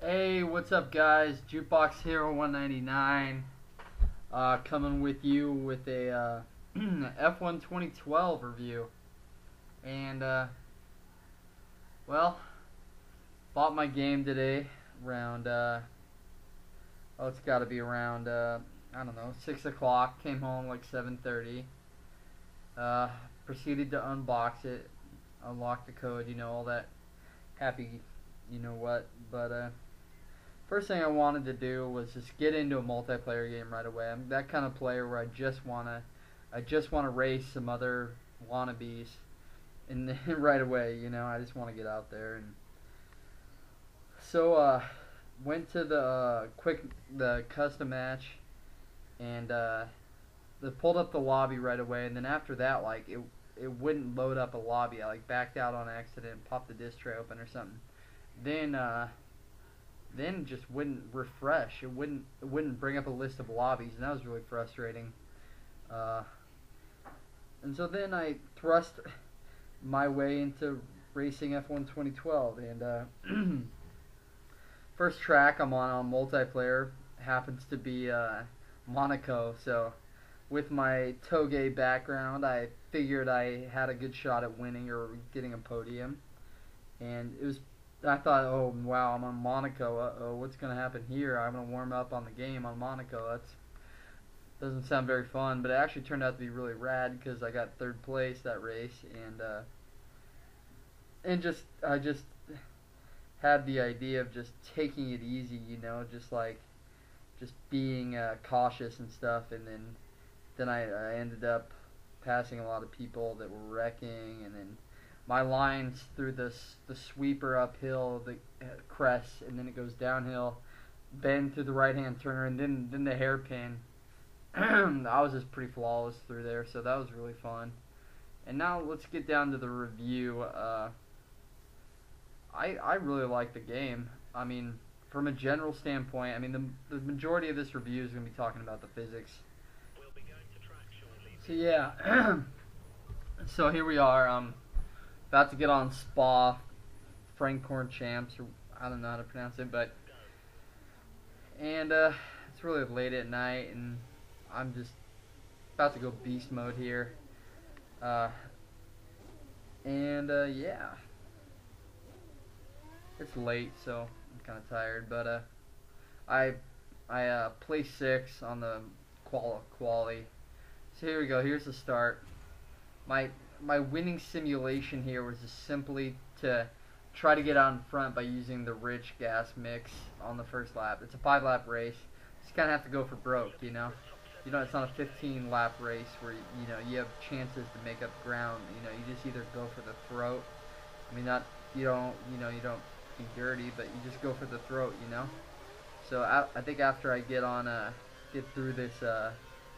Hey, what's up, guys? Jukebox Hero 199, coming with you with a F1 2012 review. And well, bought my game today around it's got to be around I don't know, 6 o'clock. Came home like 7:30. Proceeded to unbox it, unlock the code, all that happy, what. But first thing I wanted to do was just get into a multiplayer game right away. I'm that kind of player where I just wanna race some other wannabes, and right away, I just want to get out there. And so went to the custom match, and they pulled up the lobby right away. And then after that, like it wouldn't load up a lobby. I like backed out on accident, popped the disk tray open or something. Then it just wouldn't refresh. It wouldn't bring up a list of lobbies, and that was really frustrating. And so then I thrust my way into racing F1 2012, and first track I'm on multiplayer happens to be Monaco. So with my Toge background, I figured I had a good shot at winning or getting a podium, and I thought, oh wow, I'm on Monaco. Uh-oh, what's gonna happen here? I'm gonna warm up on the game on Monaco. That doesn't sound very fun, but it actually turned out to be really rad because I got third place that race, and I just had the idea of just taking it easy, just being cautious and stuff, and then I ended up passing a lot of people that were wrecking, and then my lines through the sweeper uphill, the crest, and then it goes downhill, bend through the right hand turn, and then the hairpin. I was just pretty flawless through there, so that was really fun. And now let's get down to the review. I really like the game. I mean, from a general standpoint, I mean the majority of this review is going to be talking about the physics. So yeah, so here we are. About to get on Spa, Francorchamps, or I don't know how to pronounce it, and it's really late at night, and I'm just about to go beast mode here, yeah, it's late, so I'm kind of tired, but I placed 6 on the quali. So here we go. Here's the start. My winning simulation here was just simply to try to get out in front by using the rich gas mix on the first lap. It's a 5-lap race. You just kind of have to go for broke, it's not a 15-lap race where you have chances to make up ground. You just either go for the throat. I mean, you don't be dirty, but you just go for the throat, So I think after I get through this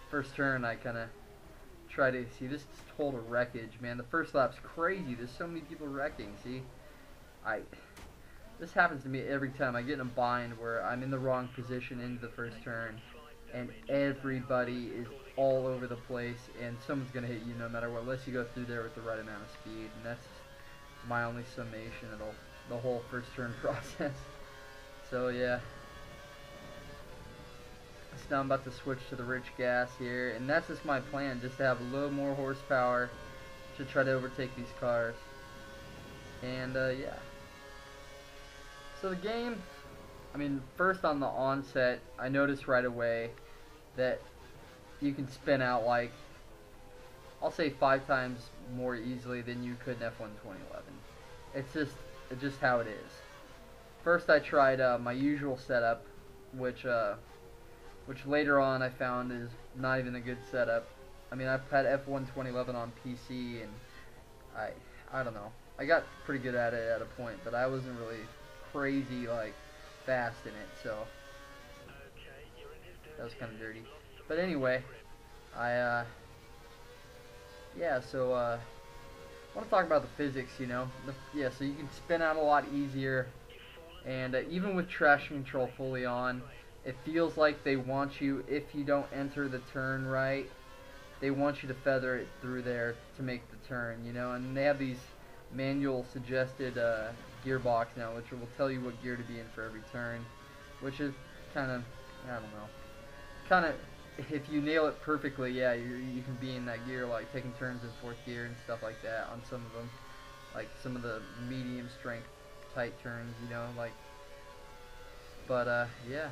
first turn, I kind of try to see. This is total wreckage, man. The first lap's crazy. There's so many people wrecking. See, this happens to me every time. I get in a bind where I'm in the wrong position into the first turn, and everybody is all over the place, and someone's gonna hit you no matter what, unless you go through there with the right amount of speed. And that's my only summation of the whole first turn process. So yeah. So now I'm about to switch to the rich gas here, and that's just my plan, just to have a little more horsepower to try to overtake these cars. And yeah. So the game, I mean, first on the onset, I noticed right away that you can spin out like, I'll say 5 times more easily than you could in F1 2011. It's just how it is. First I tried my usual setup, which later on I found is not even a good setup. I mean, I've had F1 2011 on PC, and I don't know. I got pretty good at it at a point, but I wasn't really crazy, like, fast in it, so that was kind of dirty. But anyway, yeah, so I want to talk about the physics, yeah, so you can spin out a lot easier, and even with traction control fully on, it feels like they want you, if you don't enter the turn right, they want you to feather it through there to make the turn, and they have these manual suggested gearbox now, which will tell you what gear to be in for every turn, which is kind of, I don't know, kind of, if you nail it perfectly, yeah, you can be in that gear, like taking turns in fourth gear and stuff like that on some of them, like some of the medium strength tight turns, you know, like, but yeah.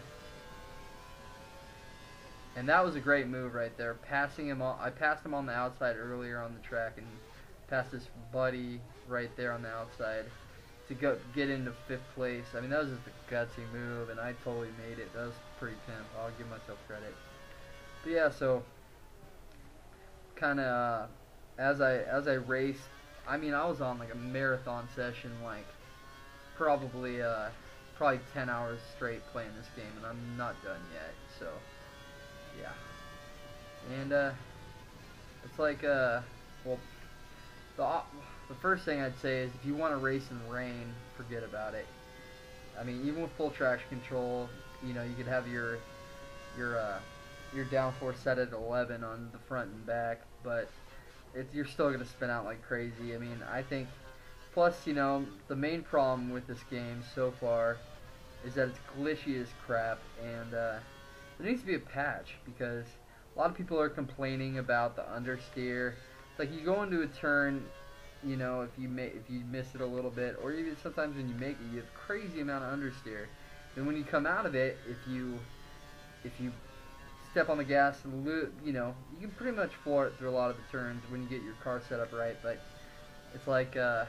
And that was a great move right there. Passing him on, I passed him on the outside earlier on the track, and passed his buddy right there on the outside to get into fifth place. I mean, that was just a gutsy move, and I totally made it. That was pretty pimp. I'll give myself credit. But yeah, so kind of as I raced, I mean, I was on like a marathon session, like probably 10 hours straight playing this game, and I'm not done yet. So yeah, and it's like well, the first thing I'd say is if you want to race in rain, forget about it. I mean, even with full traction control, you know, you could have your downforce set at 11 on the front and back, but you're still gonna spin out like crazy. I mean, I think. Plus, you know, the main problem with this game so far is that it's glitchy as crap, and there needs to be a patch because a lot of people are complaining about the understeer. It's like you go into a turn, you know, if you miss it a little bit, or even sometimes when you make it, you have a crazy amount of understeer. Then when you come out of it, if you step on the gas, you know, you can pretty much floor it through a lot of the turns when you get your car set up right. But it's like at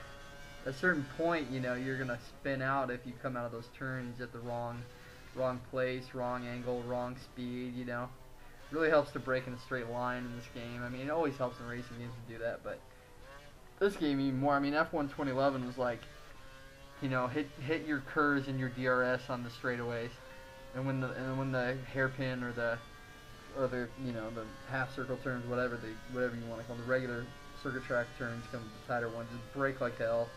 a certain point, you know, you're gonna spin out if you come out of those turns at the wrong place, wrong angle, wrong speed. You know, it really helps to brake in a straight line in this game. I mean, it always helps in racing games to do that, but this game even more. I mean, F1 2011 was like, you know, hit your curves and your DRS on the straightaways, and when the hairpin or the you know, the half circle turns, whatever you want to call them, the regular circuit track turns, come the tighter ones, just brake like hell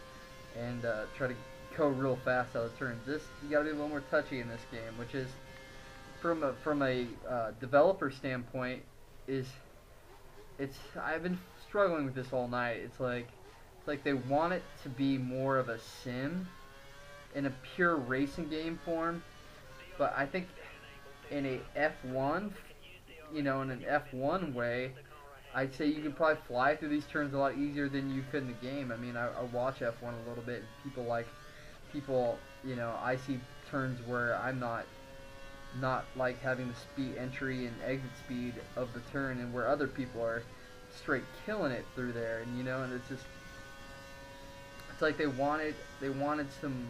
and try to go real fast out of turns. This, you got to be a little more touchy in this game, which is from a developer standpoint I've been struggling with this all night. It's like they want it to be more of a sim in a pure racing game form, but I think in a F1, you know, in an F1 way, I'd say you could probably fly through these turns a lot easier than you could in the game. I mean, I watch F1 a little bit, and people, you know, I see turns where I'm not like having the speed entry and exit speed of the turn, and where other people are straight killing it through there, and you know, and it's like they wanted some,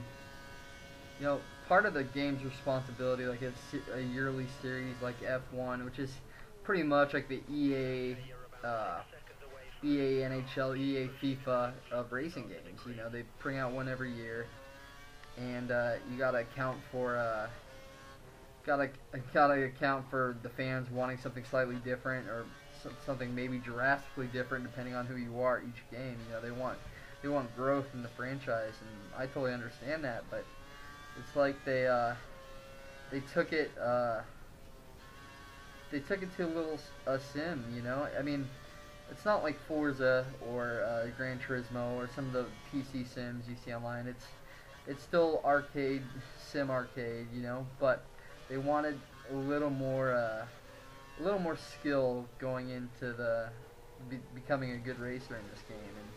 you know, part of the game's responsibility, like a yearly series like F1, which is pretty much like the EA NHL, EA FIFA of racing games. You know, they bring out one every year, and you gotta account for the fans wanting something slightly different, or something maybe drastically different depending on who you are each game. You know, they want growth in the franchise, and I totally understand that, but it's like they took it to a little sim, you know. I mean, it's not like Forza or Gran Turismo or some of the PC sims you see online. It's still sim arcade, you know, but they wanted a little more skill going into becoming a good racer in this game, and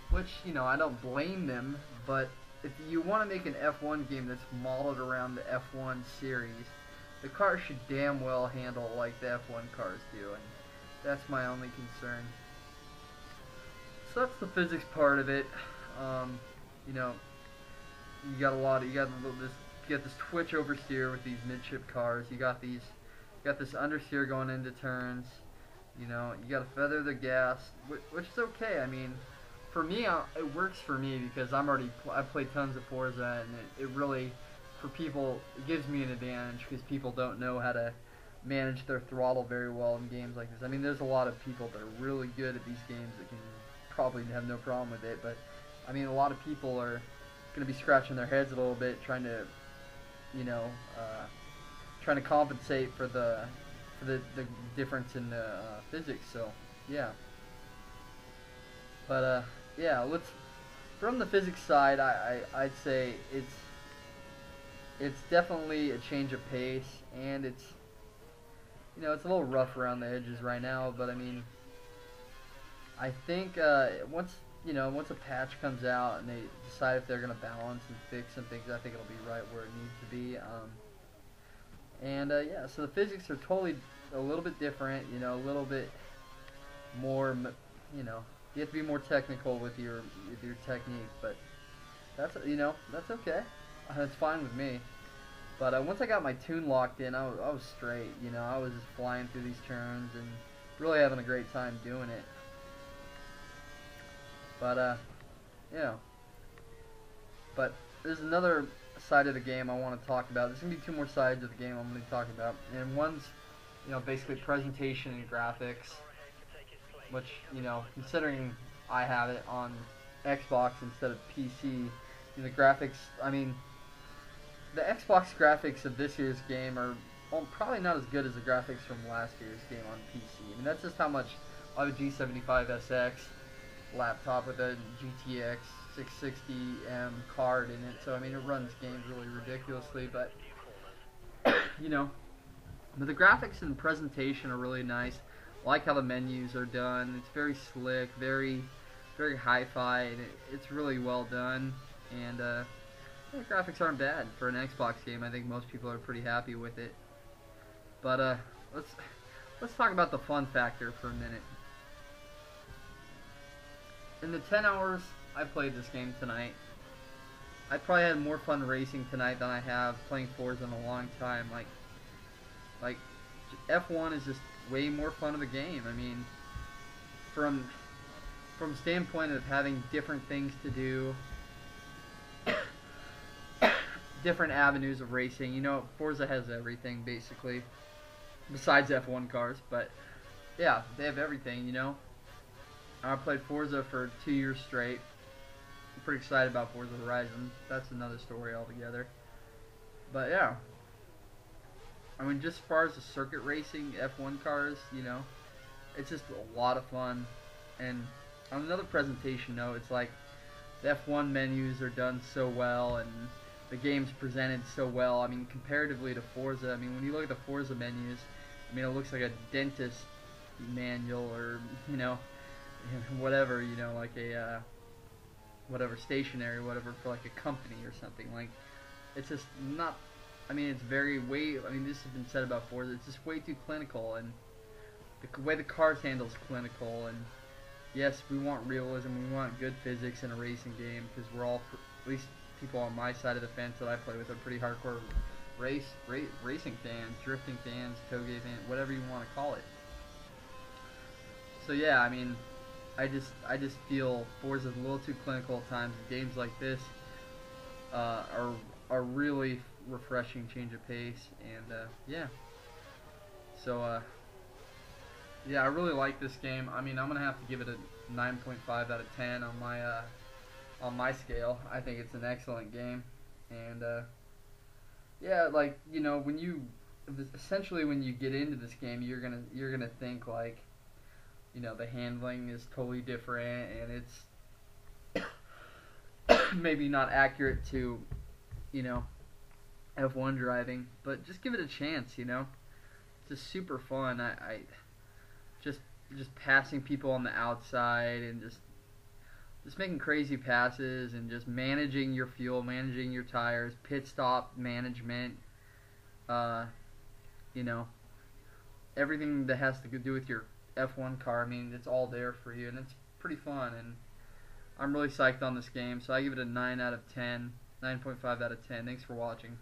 which, you know, I don't blame them, but if you want to make an F1 game that's modeled around the F1 series, the cars should damn well handle like the F1 cars do, and that's my only concern. So that's the physics part of it. You know, you got this twitch oversteer with these midship cars. You got this understeer going into turns. You know, you got to feather the gas, which is okay. I mean, for me, it works for me because I play tons of Forza, and it really, for people, it gives me an advantage because people don't know how to manage their throttle very well in games like this. I mean, there's a lot of people that are really good at these games that can probably have no problem with it, but I mean, a lot of people are going to be scratching their heads a little bit trying to, you know, trying to compensate for the difference in the physics. So yeah, but yeah, from the physics side, I'd say it's definitely a change of pace, and it's, it's a little rough around the edges right now. But I mean, I think once a patch comes out and they decide if they're gonna balance and fix some things, I think it'll be right where it needs to be. Yeah, so the physics are totally a little bit different. A little bit more. You have to be more technical with your technique, but that's okay. That's fine with me. But once I got my tune locked in, I was straight. I was just flying through these turns and really having a great time doing it. But but there's another side of the game I want to talk about. There's gonna be two more sides of the game I'm gonna be talking about, and one's basically presentation and graphics, which considering I have it on Xbox instead of PC, the graphics. I mean, the Xbox graphics of this year's game are probably not as good as the graphics from last year's game on PC. I mean, that's just how much I have a G75SX laptop with a GTX 660M card in it, so I mean it runs games really ridiculously, but but the graphics and presentation are really nice. I like how the menus are done. It's very slick, very hi-fi, and it's really well done. And the graphics aren't bad for an Xbox game. I think most people are pretty happy with it. But let's talk about the fun factor for a minute. In the 10 hours I played this game tonight, I probably had more fun racing tonight than I have playing Forza in a long time. Like F1 is just way more fun of a game. I mean, from standpoint of having different things to do, different avenues of racing. Forza has everything basically, besides F1 cars. But yeah, they have everything. I played Forza for 2 years straight. I'm pretty excited about Forza Horizon. That's another story altogether. But yeah, I mean, just as far as the circuit racing, F1 cars, it's just a lot of fun. And on another presentation note, it's like the F1 menus are done so well, and the game's presented so well. I mean, comparatively to Forza, I mean, when you look at the Forza menus, I mean, it looks like a dentist manual, or whatever, like a whatever stationery, whatever, for like a company or something. Like, it's just not. I mean, it's very way. I mean, this has been said about Forza. It's just way too clinical, and the way the cars handle is clinical. And yes, we want realism. We want good physics in a racing game, because we're all, at least people on my side of the fence that I play with, are pretty hardcore racing fans, drifting fans, toge fans, whatever you want to call it. So yeah, I mean, I just feel Forza's a little too clinical at times. Games like this are really refreshing change of pace, and yeah. So yeah, I really like this game. I mean, I'm gonna have to give it a 9.5 out of 10 on my scale. I think it's an excellent game, and yeah, like, when you get into this game, you're gonna think like, the handling is totally different, and it's maybe not accurate to, F1 driving, but just give it a chance. It's just super fun. I just passing people on the outside, and just making crazy passes, and just managing your fuel, managing your tires, pit stop management, everything that has to do with your F1 car. I mean, it's all there for you, and it's pretty fun, and I'm really psyched on this game, so I give it a 9 out of 10, 9.5 out of 10. Thanks for watching.